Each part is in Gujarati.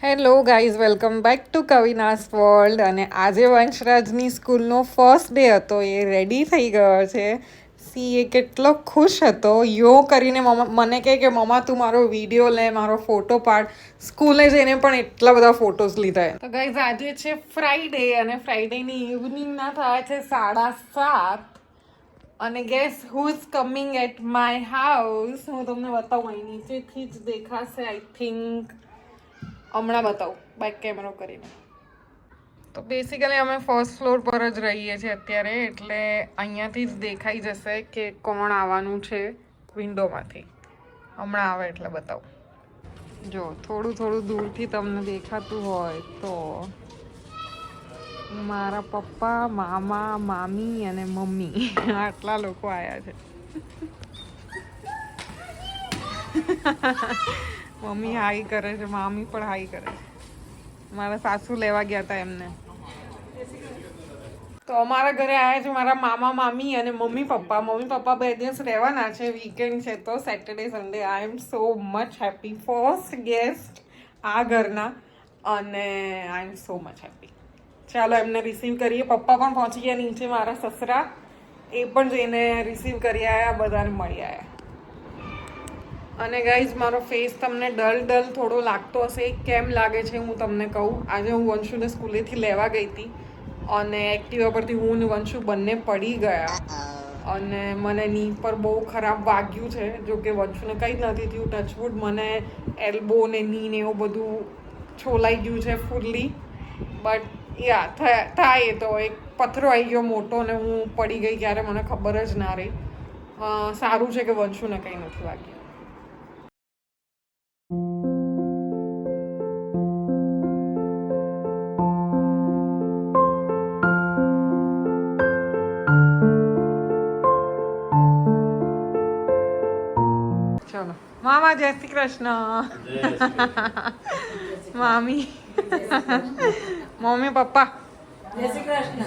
Hello guys, welcome back to કવિનાસ વર્લ્ડ. અને આજે વંશરાજની સ્કૂલનો ફર્સ્ટ ડે હતો. એ રેડી થઈ ગયો છે. સી એ કેટલો ખુશ હતો. યો કરીને મને કહે કે મમ્મા તું મારો વિડીયો લે, મારો ફોટો પાડ. સ્કૂલે જઈને પણ એટલા બધા ફોટોઝ લીધા. તો ગાઈઝ આજે છે ફ્રાઈડે અને ફ્રાઈડેની ઇવનિંગના થાય છે 7:30. અને guess who is coming at my house. હું તમને બતાવું, અહીં નીચેથી જ દેખાશે આઈ થિંક. હમણાં બતાવું બેક કેમેરો કરીને. તો બેસિકલી અમે ફર્સ્ટ ફ્લોર પર જ રહીએ છીએ અત્યારે, એટલે અહીંયાથી જ દેખાઈ જશે કે કોણ આવવાનું છે વિન્ડોમાંથી. હમણાં આવે એટલે બતાવું. જો થોડું થોડું દૂરથી તમને દેખાતું હોય તો મારા પપ્પા, મામા, મામી અને મમ્મી આટલા લોકો આવ્યા છે. મમ્મી હાઈ કરે છે, મામી પણ હાઈ કરે છે. મારા સાસુ લેવા ગયા હતા એમને. તો અમારા ઘરે આવ્યા છે મારા મામા, મામી અને મમ્મી પપ્પા. મમ્મી પપ્પા 2 દિવસ રહેવાના છે, વીકેન્ડ છે તો Saturday Sunday. I am so much happy, first guest આ ઘરના, અને આઈ એમ સો મચ હેપી. ચાલો એમને રિસીવ કરીએ. પપ્પા પણ પહોંચી ગયા નીચે, મારા સસરા એ પણ જઈને રિસીવ કરી આવ્યા, બધાને મળી આવ્યા. અને ગાઈઝ, મારો ફેસ તમને ડલ થોડો લાગતો હશે. કેમ લાગે છે હું તમને કહું. આજે હું વંશુને સ્કૂલેથી લેવા ગઈ હતી અને એક્ટિવા પરથી હું ને વંશુ બંને પડી ગયા અને મને ની પર બહુ ખરાબ વાગ્યું છે. જો કે વંશુને કંઈ જ નથી થયું, ટચવુડ. મને એલ્બો ને ની ને એવું બધું છોલાઈ ગયું છે ફૂલ્લી. બટ યા થાય તો એક પથ્થરો આવી ગયો મોટો ને હું પડી ગઈ ત્યારે મને ખબર જ ના રહી. સારું છે કે વંશુને કંઈ નથી વાગ્યું. ચલો મામા, જય શ્રી કૃષ્ણ. મામી, મમ્મી, પપ્પા, જય Shri Krishna.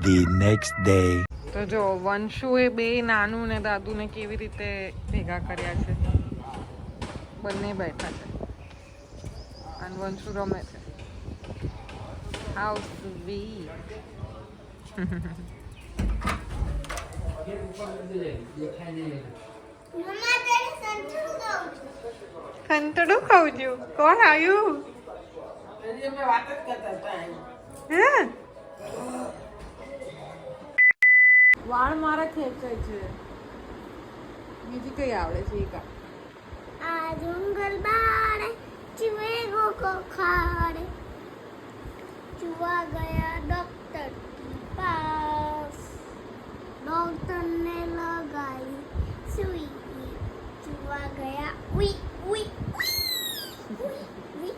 The next day. તો જો વંશુએ 2 નાનું ને દાદુને કેવી રીતે ભેગા કર્યા છે. બંને બેઠા છે અને વંશુ રમે છે. How sweet. કંટડું ખાઉં છું. કોણ આવ્યું? વાત જ કરતા હતા. હે, વાળ મારા ખેંચાય છે. બીજી કઈ આવડે છે? એક આ જંગલ બારે ચીવે ગો ખાડે ચુવા ગયા ડોક્ટર પાસ. ડોક્ટરને લગાઈ સુઈ, ચુવા ગયા ઉઈ ઉઈ ઉઈ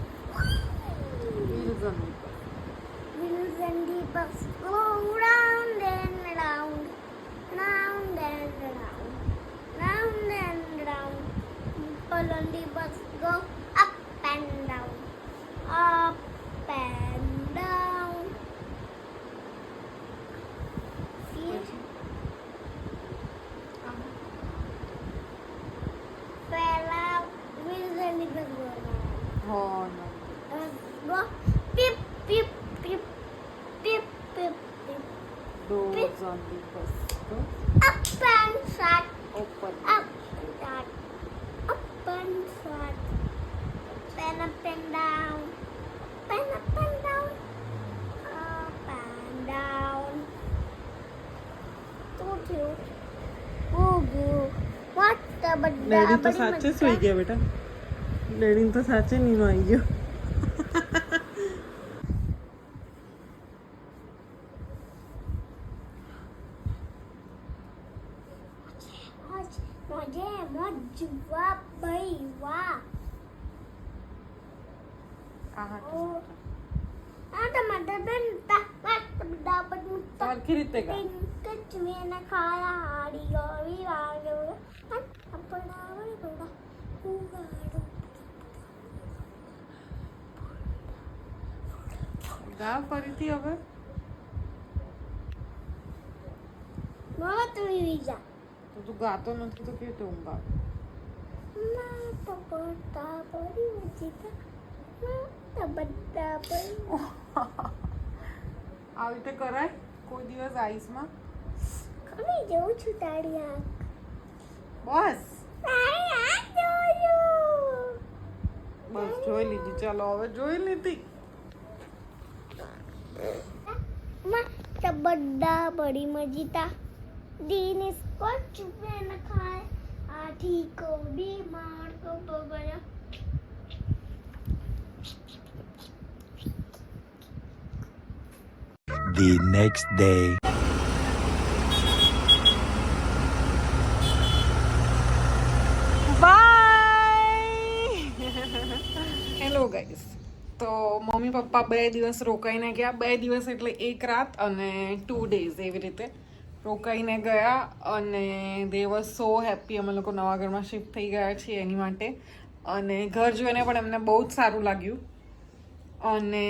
વિલ્સન બસ go round and round, round and round, round and round. People on the bus go up and down, up and down. See? Fella, wheels on the bus go round. હો નો. Go pip pip pip pip pip pip. Doors on the bus go Up and shut, open. up and shut. Up and down, up and down, up and down. Too cute. Boo. What the daddy તો સાચે સુઈ ગયા બેટા. ડેડીને તો સાચે નીંદ આવી ગયો. Mojwa baiwa. Ada mada benta, dapat mutta. સરખી રીતે ગા. Kecmena kaya hari gori wajo. Apa nama benda? Ugado. ગા ફરીથી હવે. Mama tu bisa. તો તું ગાતો નથી તો કેવી રીતે ઊંઘ આવે? બધા પડી મજીતા બધા પડી આવી રીતે કરાય કોઈ દિવસ આઈસમાં ખમી જઉં છું તારી આંખ બસ તારી આંખ જોયું બસ જોઈ લીધી ચાલો હવે જોઈ લીધી તો બધા બડી મજીતા દીન इसको चुपे न खाए आठी को बीमार को बगया The next day. Hello guys તો મમ્મી પપ્પા 2 દિવસ રોકાઈને ગયા 2 દિવસ એટલે 1 રાત અને 2 ડેઝ એવી રીતે રોકાઈને ગયા અને દે વોઝ સો હેપી અમે લોકો નવા ઘરમાં શિફ્ટ થઈ ગયા છીએ એની માટે અને ઘર જોઈને પણ એમને બહુ જ સારું લાગ્યું અને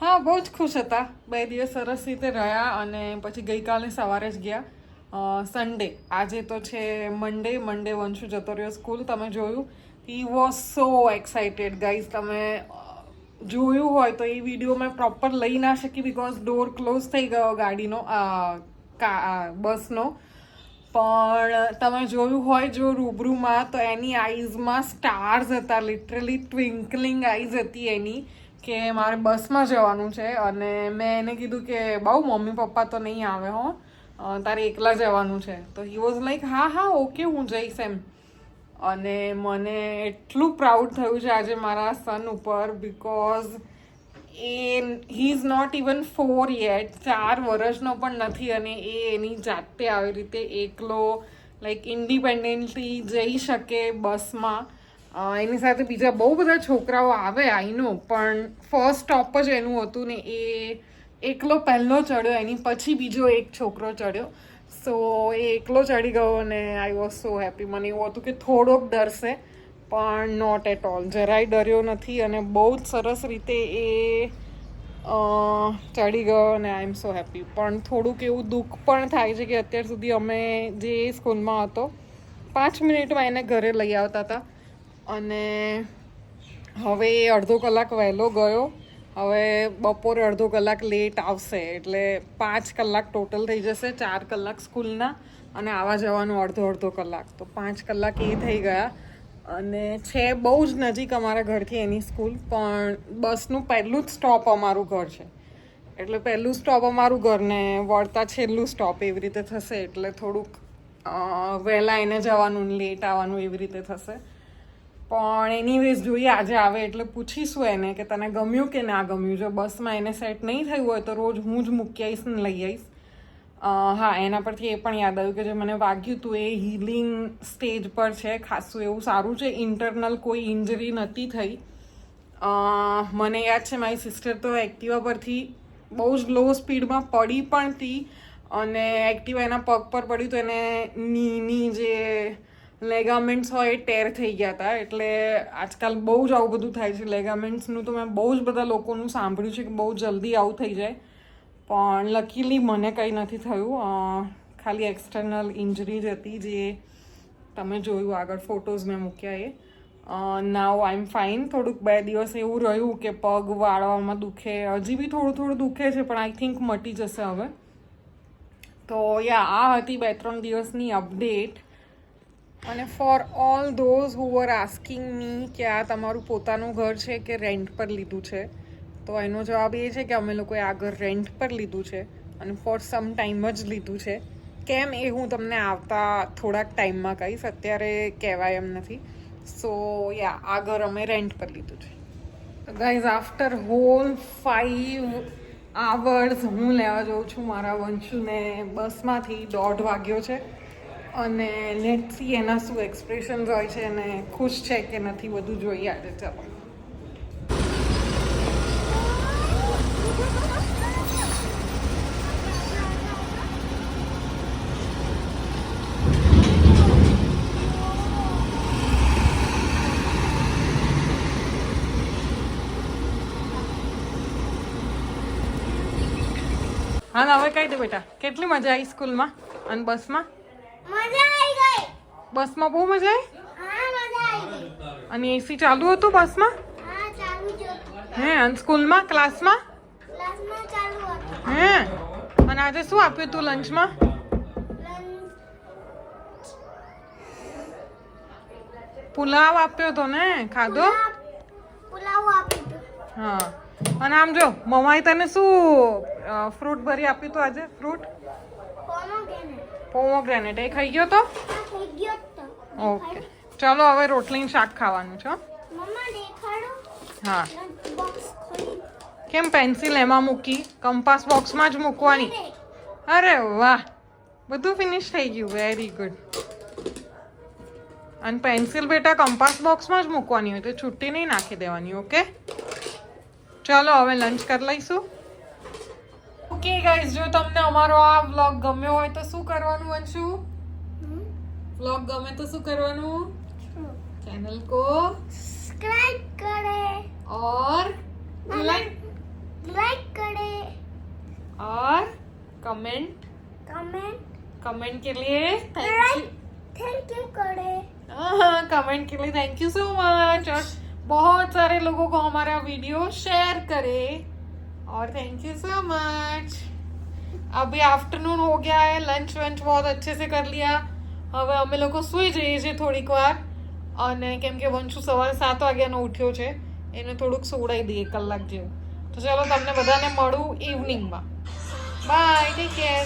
હા બહુ જ ખુશ હતા 2 દિવસ સરસ રીતે રહ્યા અને પછી ગઈકાલે સવારે જ ગયા સન્ડે આજે તો છે મંડે વંશુ જતો રહ્યો સ્કૂલ તમે જોયું he was so excited guys તમે જોયું હોય તો એ વિડીયો મેં પ્રોપર લઈ ના શકી બિકોઝ ડોર ક્લોઝ થઈ ગયો ગાડીનો બસનો પણ તમે જોયું હોય જો રૂબરૂમાં તો એની આઈઝમાં સ્ટાર્સ હતા લિટરલી ટ્વિંકલિંગ આઈઝ હતી એની કે મારે બસમાં જવાનું છે અને મેં એને કીધું કે બહુ મમ્મી પપ્પા તો નહીં આવે હો તારે એકલા જવાનું છે તો હી વોઝ લાઈક હા ઓકે હું જઈશ એમ અને મને એટલું પ્રાઉડ થયું છે આજે મારા સન ઉપર because he is not even 4 yet 4 વર્ષનો પણ નથી અને એ એની જાતે આવી રીતે એકલો લાઈક ઇન્ડિપેન્ડન્ટલી જઈ શકે બસમાં એની સાથે બીજા બહુ બધા છોકરાઓ આવે આઈ નો પણ ફર્સ્ટ સ્ટોપ જ એનું હતું ને એ એકલો પહેલો ચડ્યો એની પછી બીજો એક છોકરો ચડ્યો સો એ એકલો ચડી ગયો અને આઈ વોઝ સો હેપી મને એવું હતું કે થોડોક ડરશે પણ નોટ એટ ઓલ જરાય ડર્યો નથી અને બહુ જ સરસ રીતે એ ચડી ગયો અને આઈ એમ સો હેપી પણ થોડુંક એવું દુઃખ પણ થાય છે કે અત્યાર સુધી અમે જે સ્કૂલમાં હતો 5 મિનિટમાં એને ઘરે લઈ આવતા હતા અને હવે એ અડધો કલાક વહેલો ગયો હવે બપોરે અડધો કલાક લેટ આવશે એટલે 5 કલાક ટોટલ થઈ જશે 4 કલાક સ્કૂલના અને આવવા જવાનું અડધો કલાક તો 5 કલાક એ થઈ ગયા અને છે બહુ જ નજીક અમારા ઘરથી એની સ્કૂલ પણ બસનું પહેલું જ સ્ટોપ અમારું ઘર છે એટલે પહેલું સ્ટોપ અમારું ઘર ને વળતા છેલ્લું સ્ટોપ એવી રીતે થશે એટલે થોડુંક વહેલા એને જવાનું લેટ આવવાનું એવી રીતે થશે પણ એનીવેઝ જોઈએ આજે આવે એટલે પૂછીશું એને કે તને ગમ્યું કે ના ગમ્યું જો બસમાં એને સેટ નહીં થયું હોય તો રોજ હું જ મૂકી આવીશ ને લઈ આવીશ હા એના પરથી એ પણ યાદ આવ્યું કે જે મને વાગ્યું હતું એ હીલિંગ સ્ટેજ પર છે ખાસું એવું સારું છે ઇન્ટરનલ કોઈ ઇન્જરી નથી થઈ મને યાદ છે મારી સિસ્ટર તો એક્ટિવા પરથી બહુ જ લો સ્પીડમાં પડી પણ હતી અને એક્ટિવા એના પગ પર પડી તો એને નીની જે લેગામેન્ટ્સ હોય એ ટેર થઈ ગયા હતા એટલે આજકાલ બહુ જ આવું બધું થાય છે લેગામેન્ટ્સનું તો મેં બહુ જ બધા લોકોનું સાંભળ્યું છે કે બહુ જલ્દી આવું થઈ જાય પણ લકીલી મને કંઈ નથી થયું ખાલી એક્સટર્નલ ઇન્જરી જ હતી જે તમે જોયું આગળ ફોટોઝ મેં મૂક્યા એ નાવ આઈ એમ ફાઇન થોડુંક 2 દિવસ એવું રહ્યું કે પગ વાળવામાં દુખે હજી બી થોડું દુખે છે પણ આઈ થિંક મટી જશે હવે તો યા આ હતી 2-3 દિવસની અપડેટ અને for all those who were asking me કે આ તમારું પોતાનું ઘર છે કે રેન્ટ પર લીધું છે તો એનો જવાબ એ છે કે અમે લોકોએ આ ઘર રેન્ટ પર લીધું છે અને ફોર સમ ટાઈમ જ લીધું છે કેમ એ હું તમને આવતા થોડાક ટાઈમમાં કહીશ અત્યારે કહેવાય એમ નથી સો યા આ ઘર અમે રેન્ટ પર લીધું છે ગાઈઝ આફ્ટર હોલ 5 આવર્સ હું લેવા જાઉં છું મારા વંશુને બસમાંથી 1:30 વાગ્યો છે અને લેટ્સ સી એના શું એક્સપ્રેશન્સ હોય છે અને ખુશ છે કે નથી બધું જોઈએ આજે ચાલો હા હવે કહી દે બેટા કેટલી મજા આવી સ્કૂલમાં અને બસમાં મજા આવી ગઈ બસમાં બહુ મજા આવી અને એસી ચાલુ હતું બસમાં? હા ચાલુ જ હતું. હે અને સ્કૂલમાં ક્લાસમાં? ક્લાસમાં ચાલુ હતું. હે અને આજે શું આપ્યું તું લંચમાં? પુલાવ આપ્યો તો ને, ખાધો? પુલાવ આપી દો. હા અને આમ જો મમ્માએ તને શું ફ્રૂટ ભરી આપ્યું તું આજે? ફ્રૂટ પોમોગ્રેનેટ એ ખાઈ ગયો તો? થઈ ગયો તો. ઓકે ચલો હવે રોટલીનું શાક ખાવાનું છે હો? મમ્મા દેખાડો. હા લંચ બોક્સ ખોલી. કેમ પેન્સિલ એમાં મૂકી? કંપાસ બોક્સમાં જ મૂકવાની. અરે વાહ બધું ફિનિશ થઈ ગયું, વેરી ગુડ. અને પેન્સિલ બેટા કંપાસ બોક્સમાં જ મૂકવાની હોય તો છૂટી નહીં નાખી દેવાની. ઓકે ચાલો હવે લંચ કરી લઈશું. ઓકે ગાઈઝ, જો તમને અમારો આ વ્લોગ ગમ્યો હોય તો શું કરવાનું અંશુ? વ્લોગ ગમે તો શું કરવાનું? ચેનલ કો सब्सक्राइब करें और लाइक करें और कमेंट कमेंट के लिए थैंक यू करें. कमेंट के लिए थैंक यू सो मच. और बहुत सारे लोगों को हमारा वीडियो शेयर करें और थैंक यू सो मच. अभी आफ्टरनून हो गया है, लंच वंच बहुत अच्छे से कर लिया. હવે અમે લોકો સૂઈ જઈએ છીએ થોડીક વાર, અને કેમ કે વંશુ સવારે 7 વાગ્યાનો ઉઠ્યો છે, એને થોડુંક સુવડાવી દઈએ કલાક જેવું. તો ચાલો તમને બધાને મળું ઇવનિંગમાં. By, take care.